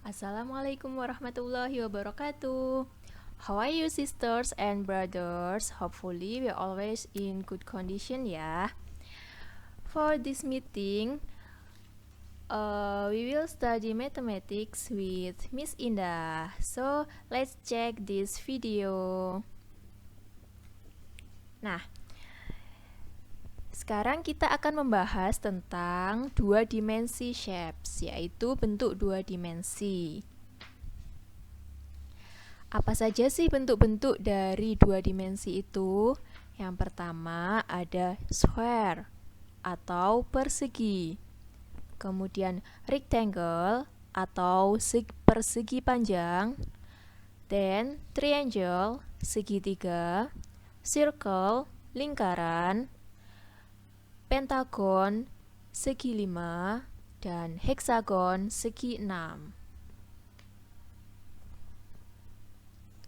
Assalamualaikum warahmatullahi wabarakatuh. How are you sisters and brothers? Hopefully we are always in good condition ya. For this meeting, we will study mathematics with Miss Indah. So let's check this video. Nah, sekarang kita akan membahas tentang dua dimensi shapes, yaitu bentuk dua dimensi. Apa saja sih bentuk-bentuk dari dua dimensi itu? Yang pertama ada square atau persegi. Kemudian rectangle atau persegi panjang. Then triangle, segitiga. Circle, lingkaran. Pentagon, segi 5, dan hexagon, segi 6.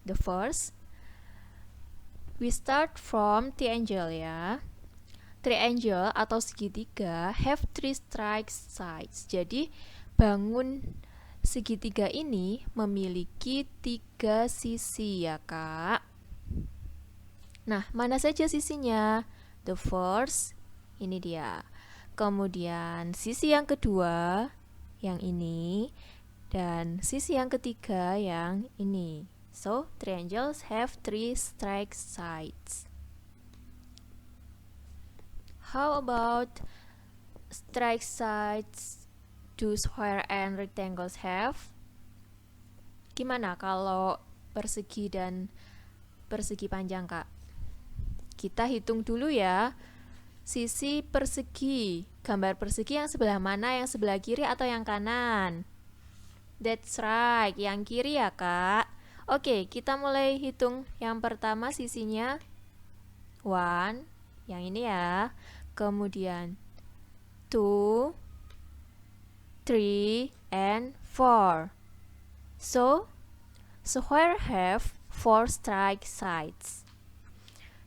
The first, we start from triangle ya. Triangle atau segitiga have three straight sides. Jadi bangun segitiga ini memiliki 3 sisi ya kak. Nah, mana saja sisinya? The first, ini dia. Kemudian sisi yang kedua, yang ini. Dan sisi yang ketiga, yang ini. So, triangles have 3 straight sides. How about straight sides do square and rectangles have? Gimana kalau persegi dan persegi panjang, Kak? Kita hitung dulu ya. Sisi persegi, gambar persegi yang sebelah mana? Yang sebelah kiri atau yang kanan? That's right, yang kiri ya, Kak. Oke, kita mulai hitung. Yang pertama sisinya 1, yang ini ya. Kemudian 2, 3, and 4. So, square have 4 straight sides.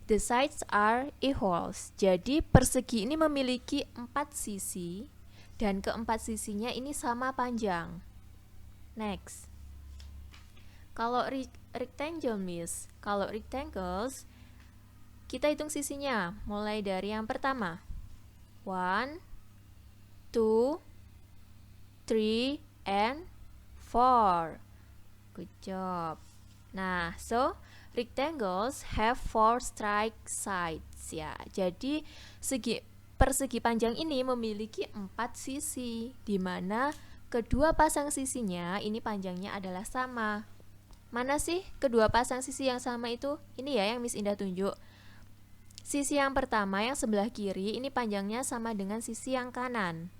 The sides are equals. Jadi persegi ini memiliki 4 sisi dan keempat sisinya ini sama panjang. Next. Kalau rectangle miss, kalau rectangles kita hitung sisinya mulai dari yang pertama. 1, 2, 3, and 4. Good job. Nah, so rectangles have 4 straight sides ya. Jadi persegi panjang ini memiliki 4 sisi, di mana kedua pasang sisinya ini panjangnya adalah sama. Mana sih kedua pasang sisi yang sama itu? Ini ya yang Miss Indah tunjuk. Sisi yang pertama yang sebelah kiri ini panjangnya sama dengan sisi yang kanan.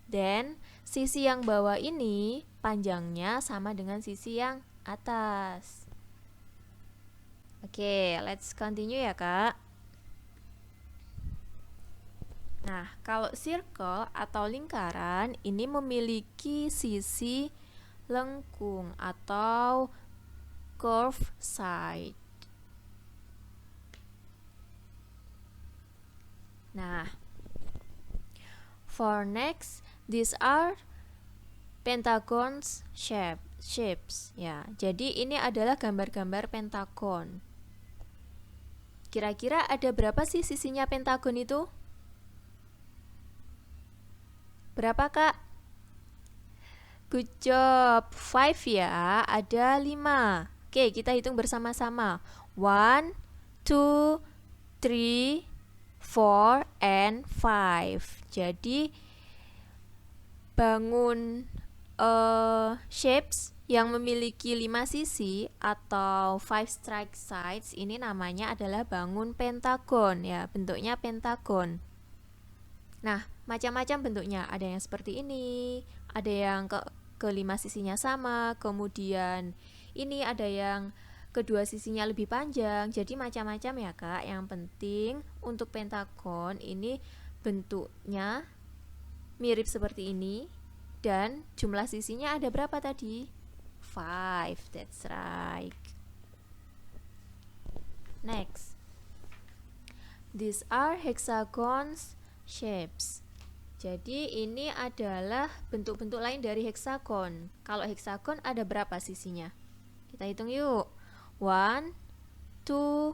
Dan sisi yang bawah ini panjangnya sama dengan sisi yang atas. Oke, let's continue ya kak. Nah, kalau circle atau lingkaran ini memiliki sisi lengkung atau curved side. Nah, for next, these are pentagons shapes ya. Jadi ini adalah gambar-gambar pentagon. Kira-kira ada berapa sih sisinya pentagon itu? Berapa kak? Good job, 5 ya, ada 5. Oke, kita hitung bersama-sama. 1, 2, 3, 4, and 5. Jadi bangun shapes yang memiliki 5 sisi atau 5 straight sides ini namanya adalah bangun pentagon ya, bentuknya pentagon. Nah, macam-macam bentuknya. Ada yang seperti ini, ada yang kelima sisinya sama, kemudian ini ada yang kedua sisinya lebih panjang. Jadi macam-macam ya kak. Yang penting untuk pentagon ini bentuknya mirip seperti ini dan jumlah sisinya ada berapa tadi? 5, that's right. Next, these are hexagons shapes. Jadi ini adalah bentuk-bentuk lain dari heksagon. Kalau heksagon ada berapa sisinya? Kita hitung yuk. 1, 2,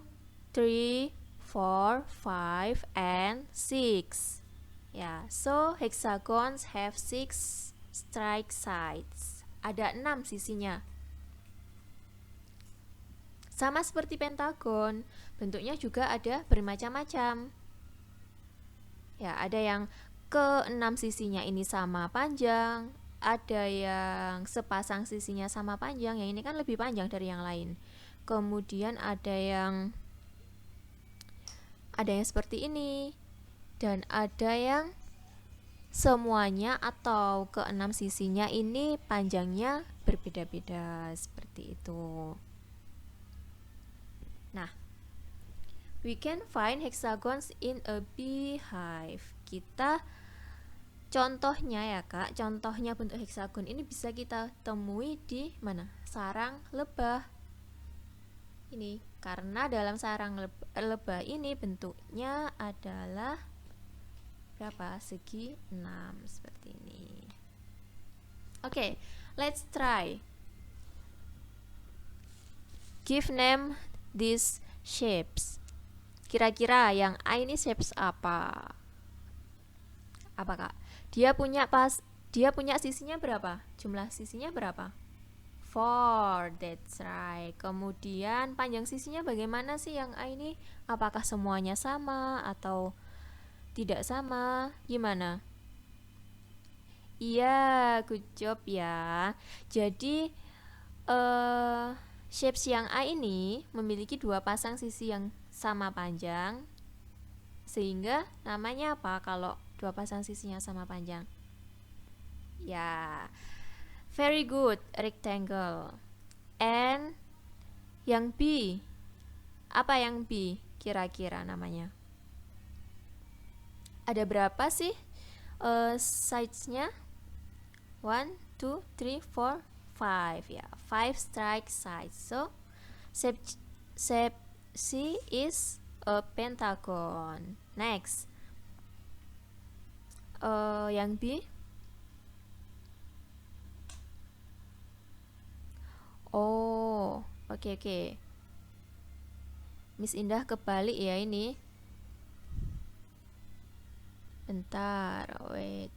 3, 4, 5, and 6. Ya, so hexagons have 6 strike sides. Ada 6 sisinya. Sama seperti pentagon, bentuknya juga ada bermacam-macam. Ya, ada yang ke-6 sisinya ini sama panjang, ada yang sepasang sisinya sama panjang, yang ini kan lebih panjang dari yang lain. Kemudian ada yang seperti ini, dan ada yang semuanya atau ke-6 sisinya ini panjangnya berbeda-beda seperti itu. Nah, we can find hexagons in a beehive. Kita contohnya ya kak, contohnya bentuk heksagon ini bisa kita temui di mana? Sarang lebah. Ini karena dalam sarang lebah ini bentuknya adalah berapa? Segi 6 seperti ini. Oke, let's try. Give name these shapes. Kira-kira yang A ini shapes apa? Apa kak? Dia punya sisinya berapa? Jumlah sisinya berapa? 4, that's right. Kemudian panjang sisinya bagaimana sih yang A ini? Apakah semuanya sama atau tidak sama? Gimana? Iya, good job ya. Jadi shapes yang A ini memiliki 2 pasang sisi yang sama panjang, sehingga namanya apa kalau 2 pasang sisinya sama panjang? Ya, very good, rectangle. And yang B, apa yang B kira-kira namanya? Ada berapa sih sides-nya? 1, 2, 3, 4, 5 ya, 5 strike sides. So shape C is a pentagon. Next, yang B. Oh, oke. Miss Indah kebalik ya ini. Bentar,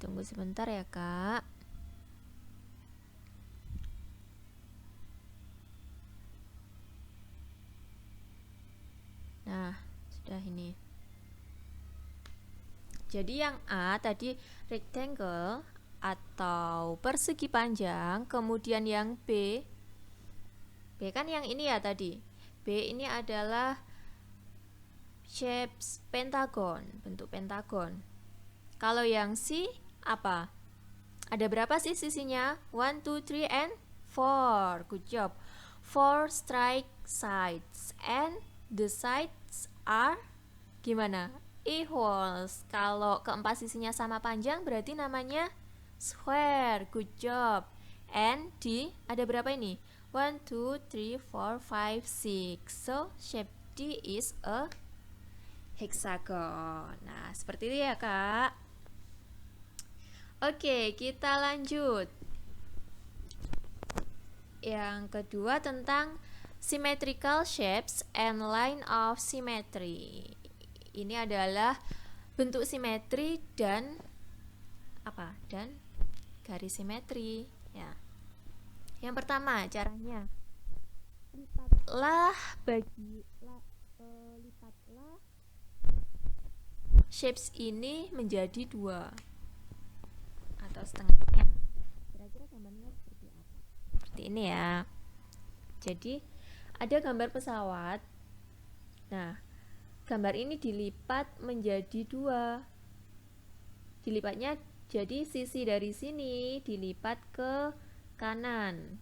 tunggu sebentar ya kak. Nah, sudah ini. Jadi yang A tadi rectangle atau persegi panjang, kemudian yang B kan yang ini ya tadi. B ini adalah shapes pentagon, bentuk pentagon. Kalau yang C apa? Ada berapa sih sisinya? 1, 2, 3, and 4. Good job. 4 strike sides, and the sides are gimana? Equals. Kalau keempat sisinya sama panjang berarti namanya square. Good job. And D ada berapa ini? 1, 2, 3, 4, 5, 6. So shape D is a hexagon. Nah, seperti itu ya kak. Oke, kita lanjut. Yang kedua tentang symmetrical shapes and line of symmetry. Ini adalah bentuk simetri dan apa? Dan garis simetri ya. Yang pertama caranya, lipatlah shapes ini menjadi 2 atau setengahnya. Kira-kira gambarnya seperti apa? Seperti ini ya. Jadi ada gambar pesawat. Nah, gambar ini dilipat menjadi 2. Dilipatnya jadi sisi dari sini dilipat ke kanan.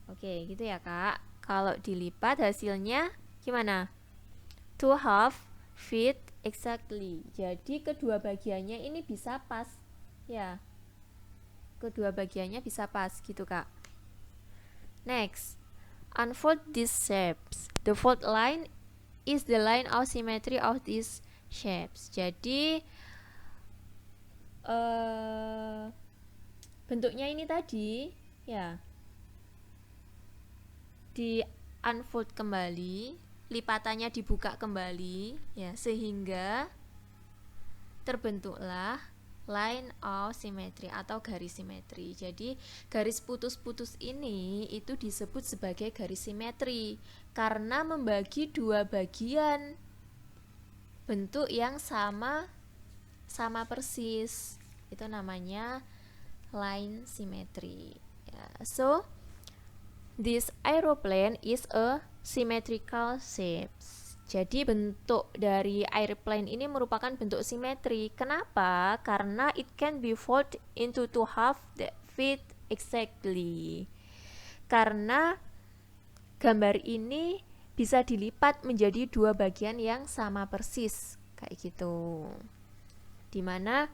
Oke, gitu ya kak. Kalau dilipat hasilnya gimana? 2 half fit exactly. Jadi kedua bagiannya ini bisa pas ya. Kedua bagiannya bisa pas gitu kak. Next, unfold these shapes. The fold line is the line of symmetry of these shapes. Jadi bentuknya ini tadi ya di unfold kembali, lipatannya dibuka kembali ya, sehingga terbentuklah line of symmetry atau garis simetri. Jadi garis putus-putus ini itu disebut sebagai garis simetri karena membagi dua bagian bentuk yang sama persis. Itu namanya line symmetry ya. So this aeroplane is a symmetrical shape. Jadi bentuk dari airplane ini merupakan bentuk simetri. Kenapa? Karena it can be folded into two halves that fit exactly. Karena gambar ini bisa dilipat menjadi dua bagian yang sama persis, kayak gitu. Dimana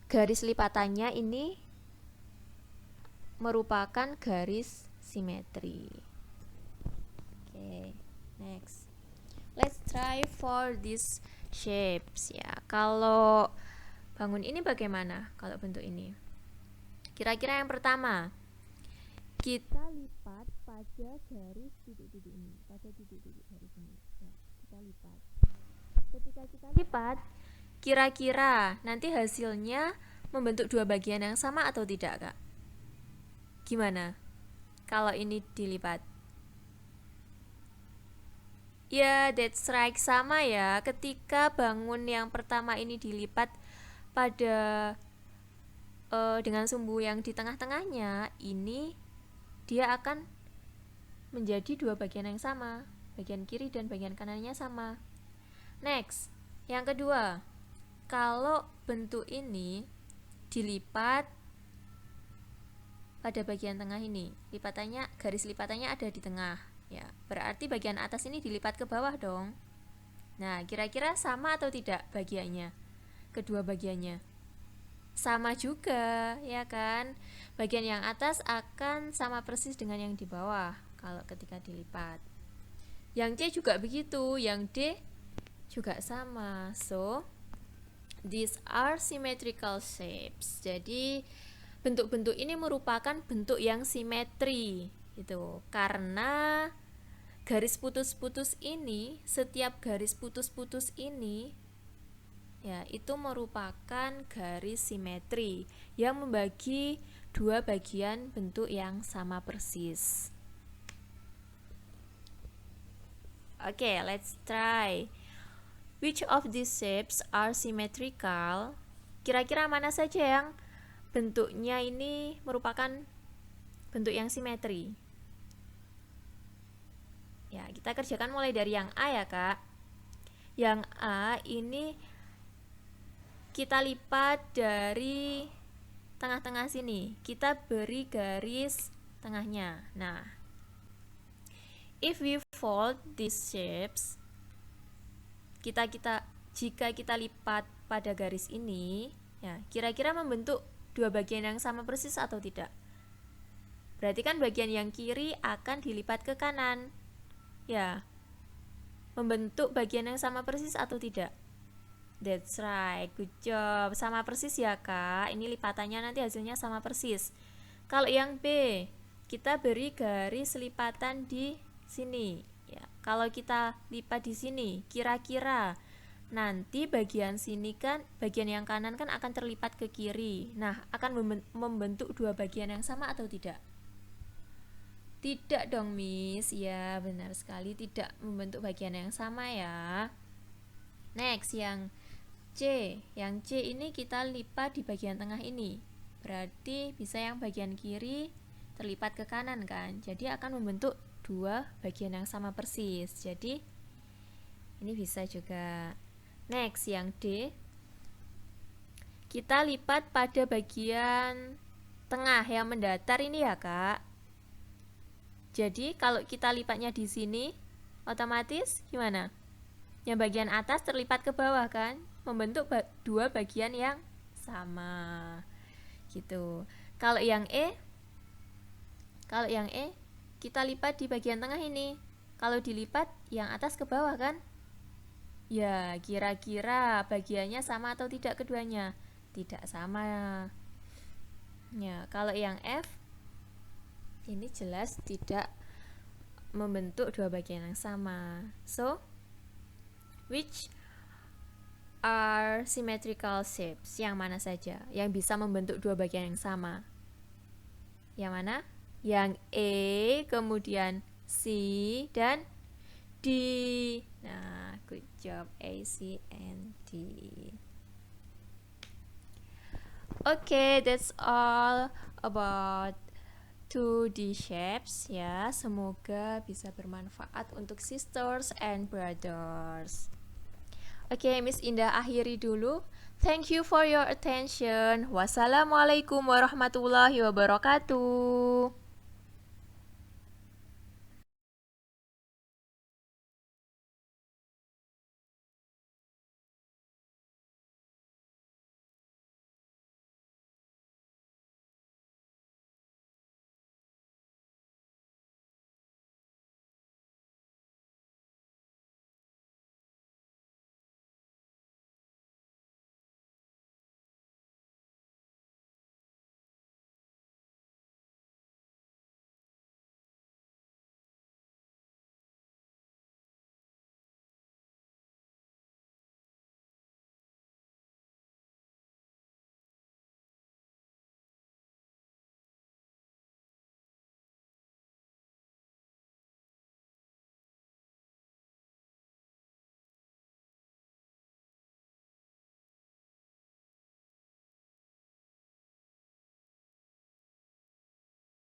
garis lipatannya ini merupakan garis simetri. Next, let's try for these shapes ya. Kalau bangun ini bagaimana? Kalau bentuk ini, kira-kira yang pertama kita lipat pada garis titik-titik ini, pada titik-titik garis ini ya, kita lipat. Ketika kita lipat, kira-kira nanti hasilnya membentuk dua bagian yang sama atau tidak, Kak? Gimana kalau ini dilipat? Ya, that's right, sama ya. Ketika bangun yang pertama ini dilipat pada dengan sumbu yang di tengah-tengahnya, ini dia akan menjadi dua bagian yang sama, bagian kiri dan bagian kanannya sama. Next, yang kedua, kalau bentuk ini dilipat pada bagian tengah ini, lipatannya, garis lipatannya ada di tengah ya, berarti bagian atas ini dilipat ke bawah dong. Nah, kira-kira sama atau tidak bagiannya? Kedua bagiannya sama juga ya kan, bagian yang atas akan sama persis dengan yang di bawah kalau ketika dilipat. Yang C juga begitu, yang D juga sama. So these are symmetrical shapes. Jadi bentuk-bentuk ini merupakan bentuk yang simetri gitu, karena garis putus-putus ini, setiap garis putus-putus ini ya, itu merupakan garis simetri yang membagi dua bagian bentuk yang sama persis. Oke, let's try. Which of these shapes are symmetrical? Kira-kira mana saja yang bentuknya ini merupakan bentuk yang simetri? Ya, kita kerjakan mulai dari yang A ya, Kak. Yang A ini kita lipat dari tengah-tengah sini, kita beri garis tengahnya. Nah, if we fold these shapes, jika kita lipat pada garis ini, ya, kira-kira membentuk dua bagian yang sama persis atau tidak? Berarti kan bagian yang kiri akan dilipat ke kanan. Ya, membentuk bagian yang sama persis atau tidak? That's right, good job. Sama persis ya, Kak. Ini lipatannya nanti hasilnya sama persis. Kalau yang B, kita beri garis lipatan di sini. Ya, kalau kita lipat di sini, kira-kira nanti bagian sini kan, bagian yang kanan kan akan terlipat ke kiri. Nah, akan membentuk dua bagian yang sama atau tidak? Tidak dong, Miss. Ya, benar sekali, tidak membentuk bagian yang sama ya. Next, yang C. Yang C ini kita lipat di bagian tengah ini. Berarti bisa yang bagian kiri terlipat ke kanan kan. Jadi akan membentuk dua bagian yang sama persis. Jadi ini bisa juga. Next, yang D. Kita lipat pada bagian tengah yang mendatar ini ya, Kak. Jadi kalau kita lipatnya di sini, otomatis gimana? Yang bagian atas terlipat ke bawah kan, membentuk dua bagian yang sama. Gitu. Kalau yang E, kita lipat di bagian tengah ini. Kalau dilipat yang atas ke bawah kan? Ya, kira-kira bagiannya sama atau tidak keduanya? Tidak sama. Ya, kalau yang F ini jelas tidak membentuk dua bagian yang sama. So, which are symmetrical shapes? Yang mana saja yang bisa membentuk dua bagian yang sama? Yang mana? Yang E, kemudian C, dan D. Nah, good job. A, C, and D. Okay, that's all about 2D shapes ya. Semoga bisa bermanfaat untuk sisters and brothers. Oke, Miss Indah akhiri dulu. Thank you for your attention. Wassalamualaikum warahmatullahi wabarakatuh.